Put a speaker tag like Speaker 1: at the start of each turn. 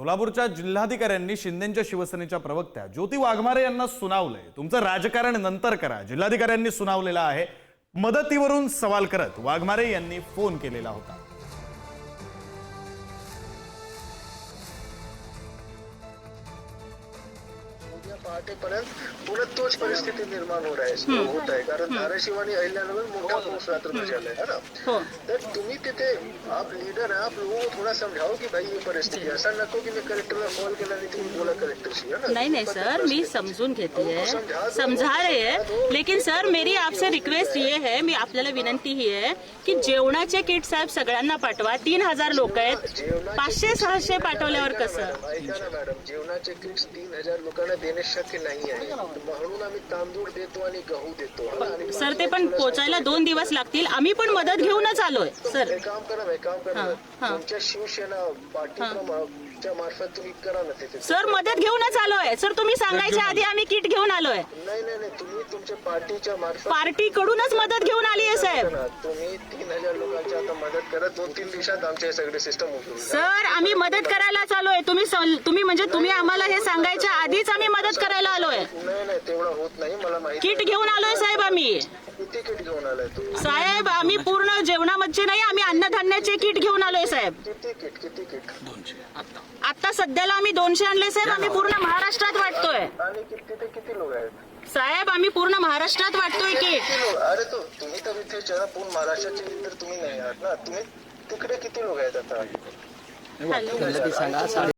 Speaker 1: सोलापूरच्या जिल्हाधिकाऱ्यांनी शिंदेच्या शिवसेनेच्या प्रवक्त्या ज्योती वाघमारे यांना सुनावलंय। तुमचं राजकारण नंतर करा, जिल्हाधिकाऱ्यांनी सुनावलेलं आहे। मदतीवरून सवाल करत वाघमारे यांनी फोन केलेला होता।
Speaker 2: पहाटेपर्यंत पुढे तोच परिस्थिती निर्माण होत आहे कारण धाराशिव आणि अहिल्यानगर मोठा पाऊस रात्र झालाय है ना। तर तुम्ही तिथे आप लीडर है, आप लोगों को थोड़ा समझाओ कि भाई ये परिस्थिती है। ऐसा नको की मी कलेक्टरला कॉल केला आणि तुम्ही बोला कलेक्टरशी, है ना।
Speaker 3: नहीं सर, मैं समझून घेती है, समझा रहे हैं, लेकिन सर मेरी आपसे रिक्वेस्ट ये है, मी आपल्याला विनंती ही आहे की जेवणाचे किट साहेब सगळ्यांना पाठवा। 3000 लोक आहेत, 500-600 पाठवल्यावर कसं?
Speaker 2: ऐका ना मॅडम, जेवणाचे किट्स 3000 लोकांना देणे शक्य नाही आहे, म्हणून आम्ही तांदूळ देतो आणि गहू देतो।
Speaker 3: सर ते पण पोचायला 2 दिवस लागतील, आम्ही पण मदत घेऊनच आलोय सर।
Speaker 2: काम करा तुमच्या शिवसेना पार्टीच्या मार्फत तुम्ही करा ना तिथे।
Speaker 3: सर मदत घेऊनच आलोय सर, तुम्ही सांगायच्या आधी आम्ही किट घेऊन आलोय।
Speaker 2: नाही तुम्ही तुमच्या पार्टीच्या मार्फत
Speaker 3: पार्टी कडूनच मदत घेऊन आली आहे साहेब।
Speaker 2: तुम्ही 3000 लोकांची आता मदत करा, 2-3 दिवसात आमचे सगळे सिस्टम उठून
Speaker 3: सर आम्ही मदत करायला आलोय। तुम्ही आम्हाला हे सांगायच्या आधीच आम्ही मदत करायला आलोय।
Speaker 2: नाही तेवढं होत नाही, मला माहिती।
Speaker 3: किट घेऊन आलोय साहेब आम्ही।
Speaker 2: किती किट घेऊन आलाय तुम्ही?
Speaker 3: साहेब आम्ही पूर्ण जेवणामध्ये नाही, आम्ही अन्नधान्याचे किट घेऊन आलोय साहेब।
Speaker 2: किती किट?
Speaker 4: 200
Speaker 3: आता सध्याला आम्ही 200 आणले साहेब, आम्ही पूर्ण महाराष्ट्रात वाटतोय।
Speaker 2: आणि किती लोक आहेत
Speaker 3: साहेब आम्ही पूर्ण महाराष्ट्रात वाटतोय किट।
Speaker 2: अरे तो तुम्ही तर इथे पूर्ण महाराष्ट्राचे तर तुम्ही नाही आहात ना, तुम्ही तिकडे किती लोक आहेत आता?
Speaker 3: हॅलो.